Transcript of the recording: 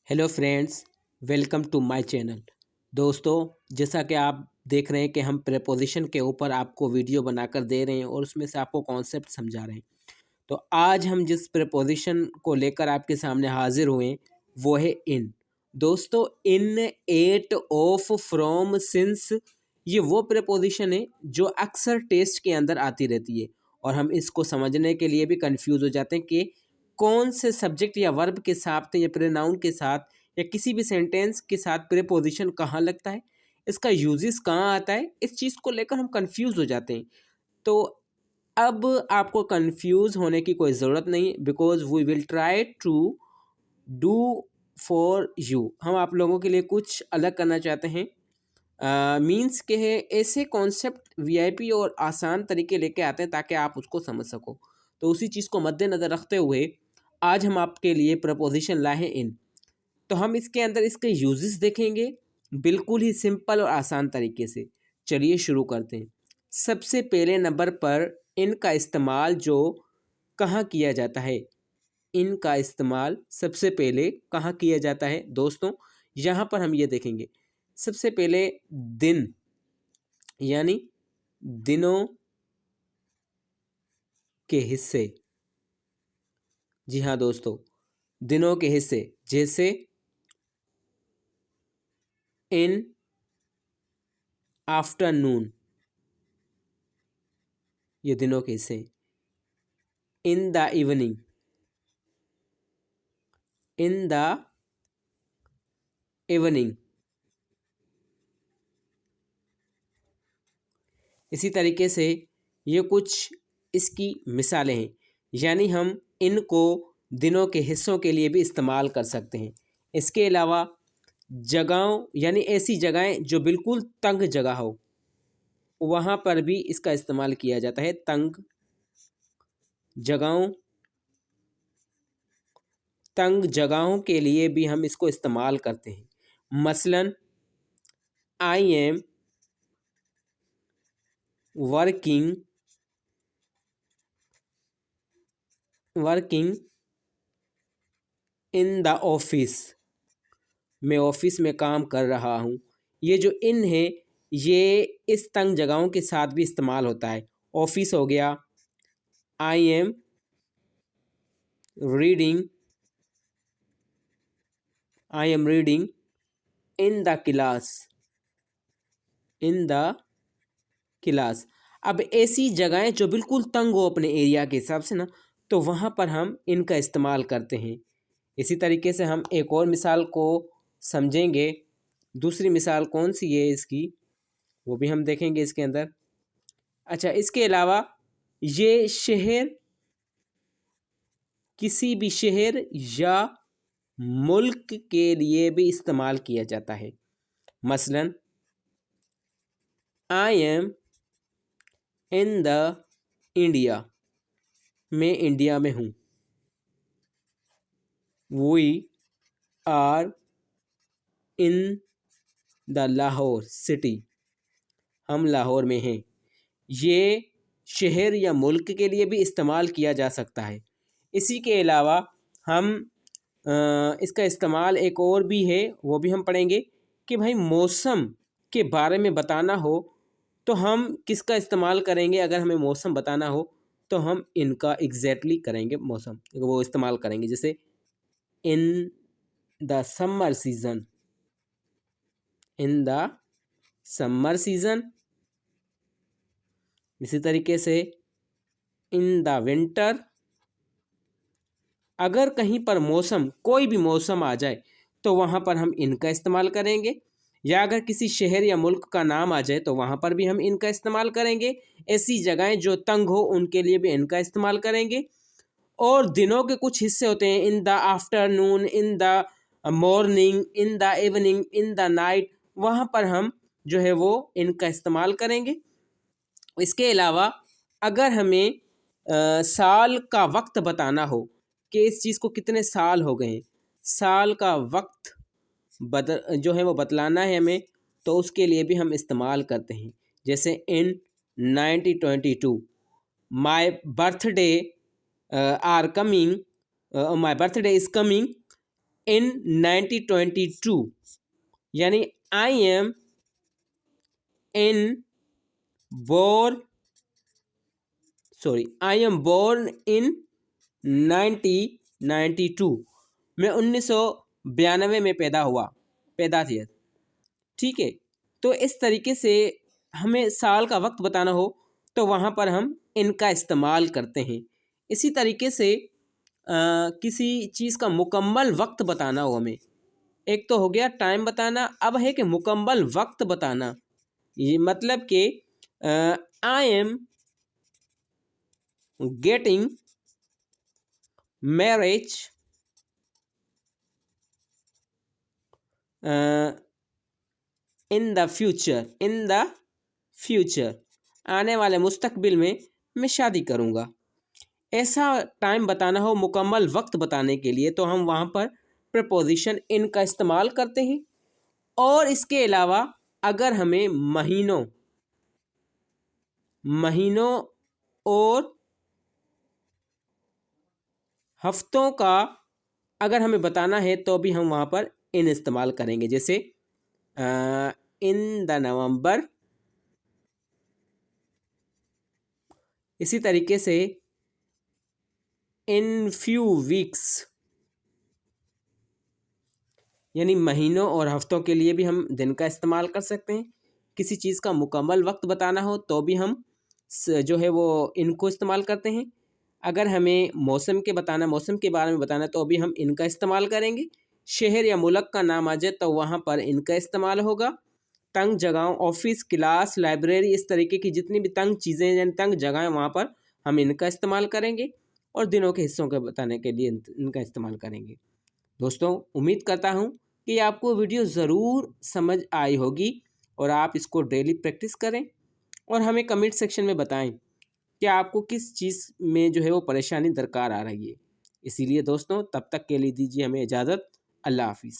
Hello friends, welcome to my channel. दोस्तों, जैसा कि आप देख रहे हैं कि हम प्रेपोजिशन के ऊपर आपको वीडियो बनाकर दे रहे हैं और उसमें से आपको कॉन्सेप्ट समझा रहे हैं। तो आज हम जिस प्रेपोजिशन को लेकर आपके सामने हाजिर हुए हैं वो है इन। दोस्तों, इन, एट, ऑफ, फ्रॉम, सिंस, ये वो प्रेपोजिशन है जो अक्सर टेस्ट के अंदर आती रहती है और हम इसको समझने के लिए भी कंफ्यूज हो जाते हैं कि कौन से सब्जेक्ट या वर्ब के साथ या प्रोनाउन के साथ या किसी भी सेंटेंस के साथ प्रेपोजिशन कहाँ लगता है, इसका यूजेस कहाँ आता है। इस चीज़ को लेकर हम कंफ्यूज हो जाते हैं। तो अब आपको कंफ्यूज होने की कोई ज़रूरत नहीं, because we will try to do for you. हम आप लोगों के लिए कुछ अलग करना चाहते हैं। मीन्स के है ऐसे कॉन्सेप्ट वीआईपी और आसान तरीके लेके आते हैं ताकि आप उसको समझ सको। तो उसी चीज़ को मद्देनज़र रखते हुए आज हम आपके लिए प्रपोजिशन लाए हैं इन। तो हम इसके अंदर इसके यूजेस देखेंगे बिल्कुल ही सिंपल और आसान तरीके से। चलिए शुरू करते हैं। सबसे पहले नंबर पर इन का इस्तेमाल जो कहाँ किया जाता है। इन का इस्तेमाल सबसे पहले कहाँ किया जाता है दोस्तों, यहाँ पर हम ये देखेंगे। सबसे पहले दिन यानी दिनों के हिस्से। जी हाँ दोस्तों, दिनों के हिस्से जैसे इन आफ्टरनून, ये दिनों के हिस्से। In the evening, in the evening. इसी तरीके से ये कुछ इसकी मिसालें हैं, यानी हम इनको दिनों के हिस्सों के लिए भी इस्तेमाल कर सकते हैं। इसके अलावा जगहों यानी ऐसी जगहें जो बिल्कुल तंग जगह हो, वहाँ पर भी इसका इस्तेमाल किया जाता है। तंग जगहों, तंग जगहों के लिए भी हम इसको इस्तेमाल करते हैं। मसलन I am working in the office, मैं ऑफिस में काम कर रहा हूँ। ये जो इन है ये इस तंग जगहों के साथ भी इस्तेमाल होता है। ऑफिस हो गया, I am reading, I am reading in the class, in the class. अब ऐसी जगहें जो बिल्कुल तंग हो अपने एरिया के हिसाब से ना, तो वहाँ पर हम इनका इस्तेमाल करते हैं। इसी तरीके से हम एक और मिसाल को समझेंगे। दूसरी मिसाल कौन सी है इसकी, वो भी हम देखेंगे इसके अंदर। अच्छा, इसके अलावा ये शहर किसी भी शहर या मुल्क के लिए भी इस्तेमाल किया जाता है। मसलन I am in the India, मैं इंडिया में हूँ। We are in the Lahore city, हम लाहौर में हैं। ये शहर या मुल्क के लिए भी इस्तेमाल किया जा सकता है। इसी के अलावा हम इसका इस्तेमाल एक और भी है, वो भी हम पढ़ेंगे कि भाई मौसम के बारे में बताना हो तो हम किसका इस्तेमाल करेंगे। अगर हमें मौसम बताना हो तो हम इनका एग्जैक्टली करेंगे, मौसम वो इस्तेमाल करेंगे। जैसे in the summer season, in the summer season. इसी तरीके से इन द विंटर। अगर कहीं पर मौसम कोई भी मौसम आ जाए तो वहाँ पर हम इनका इस्तेमाल करेंगे, या अगर किसी शहर या मुल्क का नाम आ जाए तो वहाँ पर भी हम इनका इस्तेमाल करेंगे। ऐसी जगहें जो तंग हो उनके लिए भी इनका इस्तेमाल करेंगे। और दिनों के कुछ हिस्से होते हैं, in the afternoon, in the morning, in the evening, in the night, वहाँ पर हम जो है वो इनका इस्तेमाल करेंगे। इसके अलावा अगर हमें साल का वक्त बताना हो कि इस चीज़ को कितने साल हो गए हैं, साल का वक्त जो है वो बतलाना है हमें, तो उसके लिए भी हम इस्तेमाल करते हैं। जैसे in 1922 my birthday are coming, my birthday is coming in 1922, यानी आई एम born in 1992, मैं 1992 में पैदा थी। ठीक है, तो इस तरीके से हमें साल का वक्त बताना हो तो वहाँ पर हम इनका इस्तेमाल करते हैं। इसी तरीके से किसी चीज़ का मुकम्मल वक्त बताना हो हमें, एक तो हो गया टाइम बताना, अब है कि मुकम्मल वक्त बताना। ये मतलब कि I am getting marriage in the future, आने वाले मुस्तकबिल में मैं शादी करूँगा। ऐसा टाइम बताना हो, मुकम्मल वक्त बताने के लिए, तो हम वहाँ पर प्रपोजिशन इन का इस्तेमाल करते हैं। और इसके अलावा अगर हमें महीनों और हफ्तों का अगर हमें बताना है तो भी हम वहाँ पर इन इस्तेमाल करेंगे। जैसे इन द नवंबर, इसी तरीके से इन फ्यू वीक्स, यानी महीनों और हफ्तों के लिए भी हम दिन का इस्तेमाल कर सकते हैं। किसी चीज़ का मुकम्मल वक्त बताना हो तो भी हम जो है वो इनको इस्तेमाल करते हैं। अगर हमें मौसम के बारे में बताना तो भी हम इनका इस्तेमाल करेंगे। शहर या मुल्क का नाम आ जाए तो वहाँ पर इनका इस्तेमाल होगा। तंग जगहों, ऑफिस, क्लास, लाइब्रेरी, इस तरीके की जितनी भी तंग चीज़ें यानी तंग जगहें, वहाँ पर हम इनका इस्तेमाल करेंगे। और दिनों के हिस्सों के बताने के लिए इनका इस्तेमाल करेंगे। दोस्तों, उम्मीद करता हूँ कि आपको वीडियो ज़रूर समझ आई होगी और आप इसको डेली प्रैक्टिस करें और हमें कमेंट सेक्शन में बताएं कि आपको किस चीज़ में जो है वो परेशानी दरकार आ रही है। इसीलिए दोस्तों, तब तक के लिए दीजिए हमें इजाज़त। अल्लाह हाफिज़।